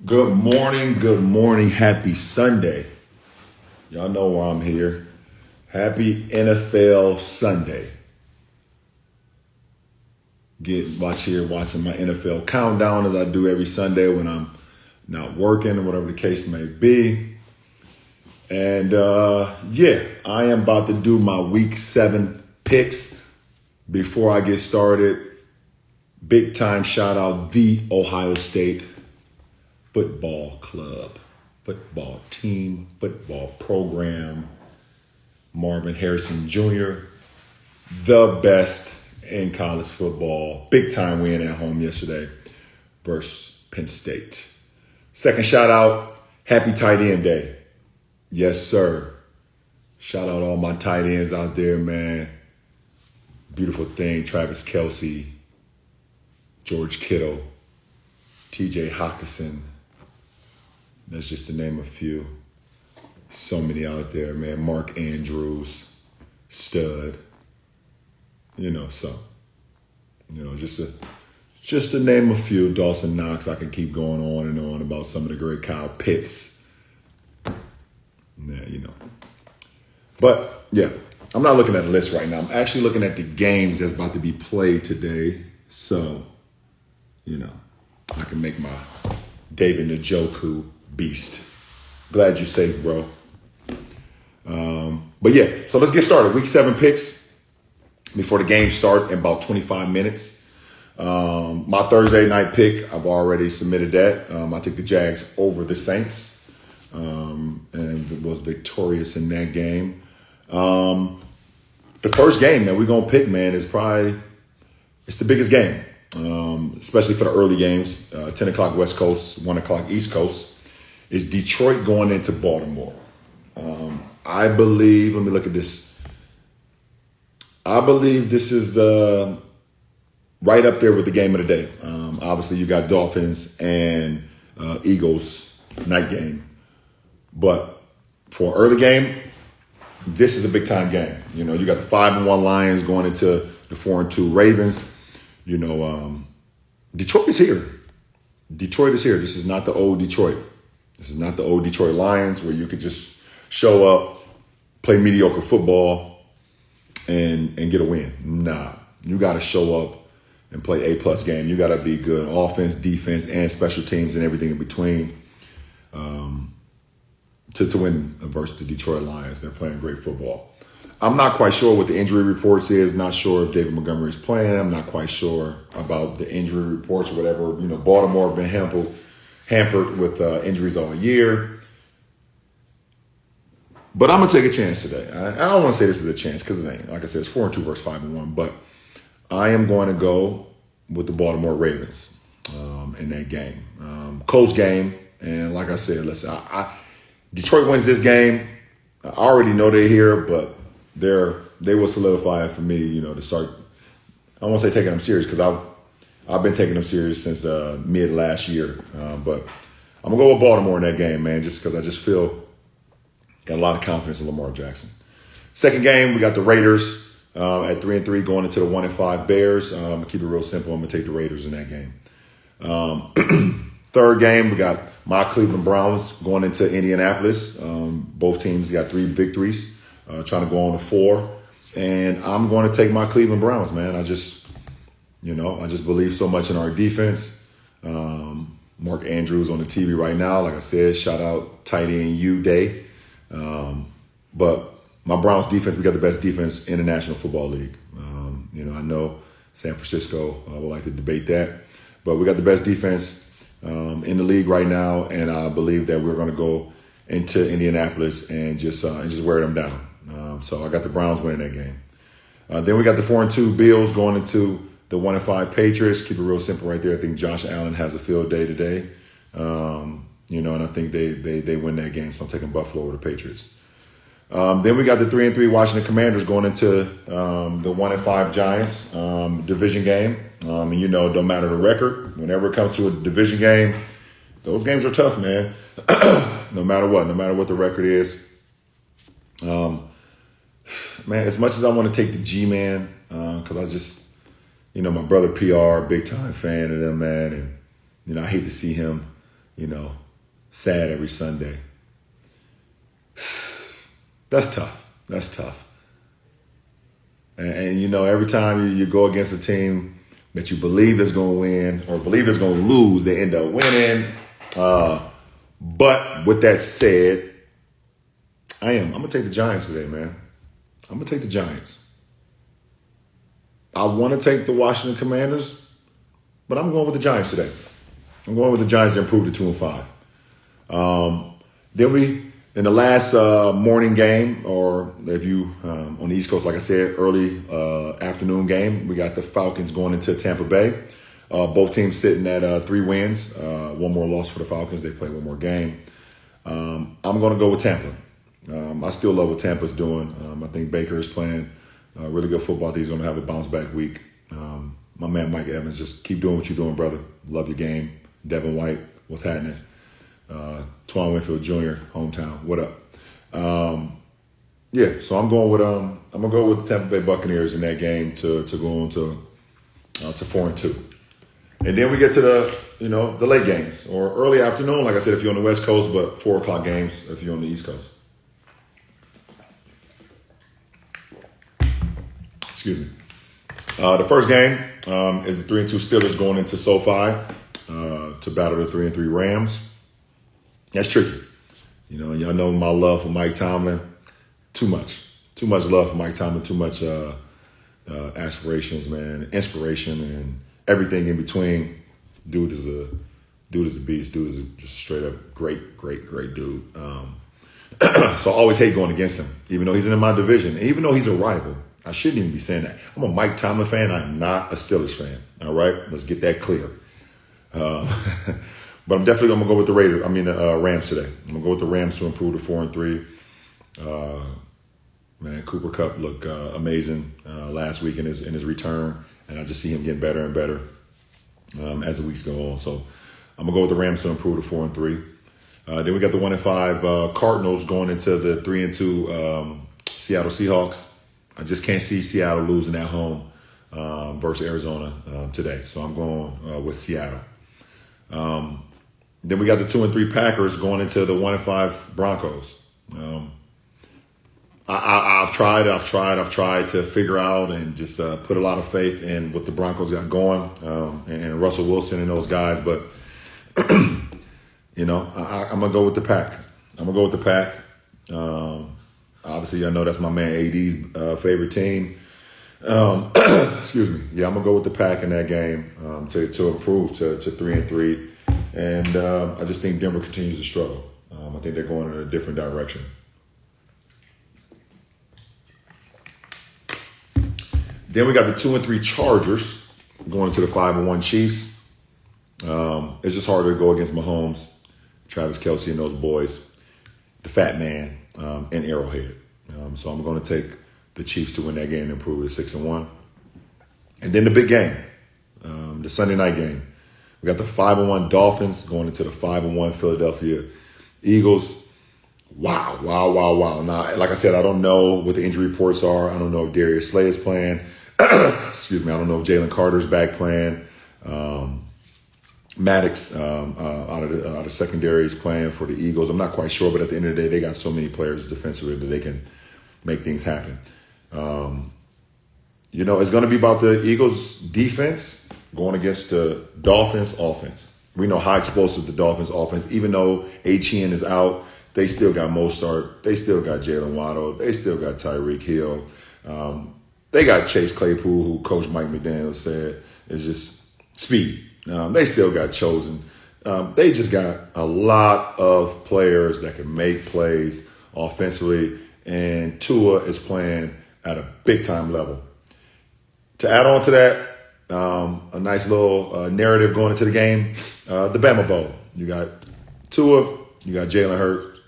Good morning, happy Sunday. Y'all know why I'm here. Happy NFL Sunday. Watching my NFL countdown as I do every Sunday when I'm not working or whatever the case may be. And I am about to do my week 7 picks. Before I get started, big time shout out the Ohio State football club, football team, football program. Marvin Harrison Jr., the best in college football. Big time win at home yesterday versus Penn State. Second shout out, happy tight end day. Yes, sir. Shout out all my tight ends out there, man. Beautiful thing. Travis Kelce, George Kittle, TJ Hockenson. That's just to name a few. So many out there, man. Mark Andrews, stud. Just to name a few. Dawson Knox. I can keep going on and on about some of the great Kyle Pitts. Yeah, But, yeah, I'm not looking at the list right now. I'm actually looking at the games that's about to be played today. So, I can make my David Njoku beast. Glad you're safe, bro. So let's get started. Week 7 picks before the game start in about 25 minutes. My Thursday night pick, I've already submitted that. I took the Jags over the Saints and was victorious in that game. The first game that we're going to pick, man, it's the biggest game, especially for the early games. 10 o'clock West Coast, 1 o'clock East Coast. Is Detroit going into Baltimore? I believe, let me look at this. I believe this is right up there with the game of the day. Obviously, you got Dolphins and Eagles night game. But for early game, this is a big time game. You got the 5-1 Lions going into the 4-2 Ravens. Detroit is here. Detroit is here. This is not the old Detroit. This is not the old Detroit Lions where you could just show up, play mediocre football, and get a win. Nah, you got to show up and play A+ game. You got to be good offense, defense, and special teams and everything in between to win versus the Detroit Lions. They're playing great football. I'm not quite sure what the injury reports is. Not sure if David Montgomery is playing. I'm not quite sure about the injury reports or whatever. Baltimore have been hampered with injuries all year. But I'm going to take a chance today. I don't want to say this is a chance because it ain't. Like I said, it's 4-2 versus 5-1. But I am going to go with the Baltimore Ravens in that game. Close game. And like I said, listen, Detroit wins this game. I already know they're here, but they will solidify it for me, to start. I won't say taking them serious because I've been taking them serious since mid last year. But I'm going to go with Baltimore in that game, man, just because I just got a lot of confidence in Lamar Jackson. Second game, we got the Raiders at 3-3 going into the 1-5 Bears. I'm going to keep it real simple. I'm going to take the Raiders in that game. Third game, we got my Cleveland Browns going into Indianapolis. Both teams got 3 victories, trying to go on to 4. And I'm going to take my Cleveland Browns, man. I just believe so much in our defense. Mark Andrews on the TV right now. Like I said, shout out tight end U Day. But my Browns defense, we got the best defense in the National Football League. I know San Francisco would like to debate that, but we got the best defense in the league right now, and I believe that we're going to go into Indianapolis and just wear them down. So I got the Browns winning that game. Then we got the 4-2 Bills going into the 1-5 Patriots. Keep it real simple right there. I think Josh Allen has a field day today. And I think they win that game. So I'm taking Buffalo over the Patriots. Then we got the 3-3 Washington Commanders going into the 1-5 Giants division game. And don't matter the record. Whenever it comes to a division game, those games are tough, man. No matter what the record is. Man, as much as I want to take the G-Man, because I just, my brother PR, big time fan of them, man, and I hate to see him you know, sad every Sunday. That's tough. That's tough. And you know, every time you go against a team that you believe is going to win or believe is going to lose, they end up winning. But with that said, I'm going to take the Giants today, man. I'm going to take the Giants. I want to take the Washington Commanders, but I'm going with the Giants today. I'm going with the Giants to improve to 2-5. Then in the last morning game, or if you on the East Coast, like I said, early afternoon game, we got the Falcons going into Tampa Bay. Both teams sitting at 3 wins, one more loss for the Falcons. They play one more game. I'm going to go with Tampa. I still love what Tampa's doing. I think Baker is playing really good football. I think he's going to have a bounce back week. My man Mike Evans, just keep doing what you're doing, brother. Love your game. Devin White, what's happening? Twan Winfield Jr., hometown. What up? So I'm going with the Tampa Bay Buccaneers in that game to go on to 4-2. And then we get to the late games or early afternoon, like I said, if you're on the West Coast, but 4:00 games if you're on the East Coast. Excuse me. The first game is the 3-2 Steelers going into SoFi to battle the 3-3 Rams. That's tricky. You know, y'all know my love for Mike Tomlin. Too much love for Mike Tomlin. Too much aspirations, man, inspiration, and everything in between. Dude is a beast. Dude is just straight up great dude. So I always hate going against him, even though he's in my division, and even though he's a rival. I shouldn't even be saying that. I'm a Mike Tomlin fan. I'm not a Steelers fan. All right, let's get that clear. But I'm definitely going to go with the Rams today. I'm going to go with the Rams to improve to 4-3. Man, Cooper Kupp looked amazing last week in his return, and I just see him getting better and better as the weeks go on. So I'm going to go with the Rams to improve to 4-3. Then we got the 1-5 Cardinals going into the 3-2 Seattle Seahawks. I just can't see Seattle losing at home versus Arizona today. So I'm going with Seattle. Then we got the 2-3 Packers going into the 1-5 Broncos. I've tried to figure out and just put a lot of faith in what the Broncos got going and Russell Wilson and those guys. But, I'm going to go with the Pack. Obviously, I know that's my man AD's favorite team. Excuse me. Yeah, I'm going to go with the Pack in that game to improve to 3-3. And I just think Denver continues to struggle. I think they're going in a different direction. Then we got the 2-3 Chargers going into the 5-1 Chiefs. It's just hard to go against Mahomes, Travis Kelce, and those boys, the Fat Man, and Arrowhead. So I'm going to take the Chiefs to win that game and improve to 6-1. And then the big game, the Sunday night game. We got the 5-1 Dolphins going into the 5-1 Philadelphia Eagles. Wow. Now, like I said, I don't know what the injury reports are. I don't know if Darius Slay is playing. Excuse me. I don't know if Jalen Carter's back playing. Maddox out of secondary is playing for the Eagles. I'm not quite sure, but at the end of the day, they got so many players defensively that they can make things happen. It's going to be about the Eagles' defense going against the Dolphins' offense. We know how explosive the Dolphins' offense, even though Etienne is out, they still got Mostert. They still got Jalen Waddle. They still got Tyreek Hill. They got Chase Claypool, who Coach Mike McDaniel said is just speed. They still got Chosen. They just got a lot of players that can make plays offensively, and Tua is playing at a big-time level. To add on to that, a nice little narrative going into the game, the Bama Bowl. You got Tua, you got Jalen Hurts.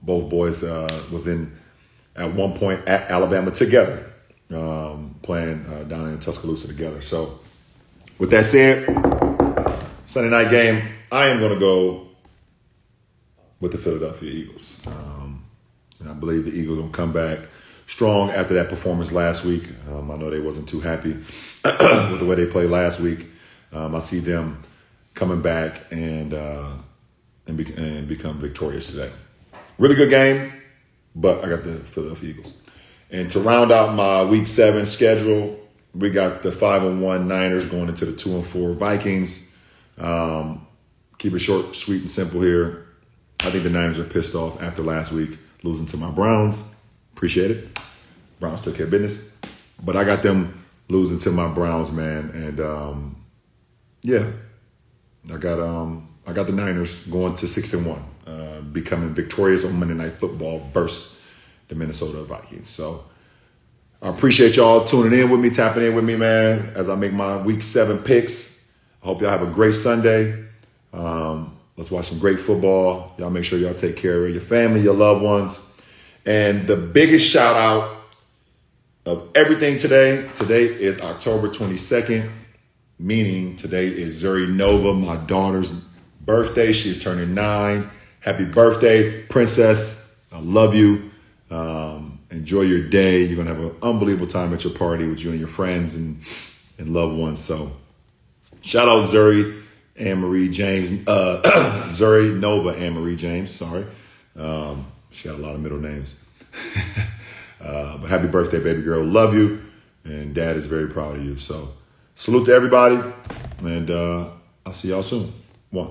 Both boys was at one point at Alabama together, playing down in Tuscaloosa together. So with that said, Sunday night game, I am going to go with the Philadelphia Eagles. And I believe the Eagles will come back strong after that performance last week. I know they wasn't too happy with the way they played last week. I see them coming back and become victorious today. Really good game, but I got the Philadelphia Eagles. And to round out my Week 7 schedule, we got the 5-1 Niners going into the 2-4 Vikings. Keep it short, sweet, and simple here. I think the Niners are pissed off after last week losing to my Browns. Appreciate it. Browns took care of business. But I got them losing to my Browns, man. And, yeah, I got the Niners going to 6-1, becoming victorious on Monday Night Football versus the Minnesota Vikings. So I appreciate y'all tuning in with me, tapping in with me, man, as I make my Week 7 picks. I hope y'all have a great Sunday. Let's watch some great football. Y'all make sure y'all take care of your family, your loved ones. And the biggest shout out of everything today is October 22nd, meaning today is Zuri Nova, my daughter's birthday. She's turning 9. Happy birthday, princess. I love you. Enjoy your day. You're going to have an unbelievable time at your party with you and your friends and loved ones. So shout out Zuri Anne-Marie James. Zuri Nova Anne-Marie James. Sorry. She had a lot of middle names. But happy birthday, baby girl. Love you. And dad is very proud of you. So salute to everybody. And I'll see y'all soon. 1.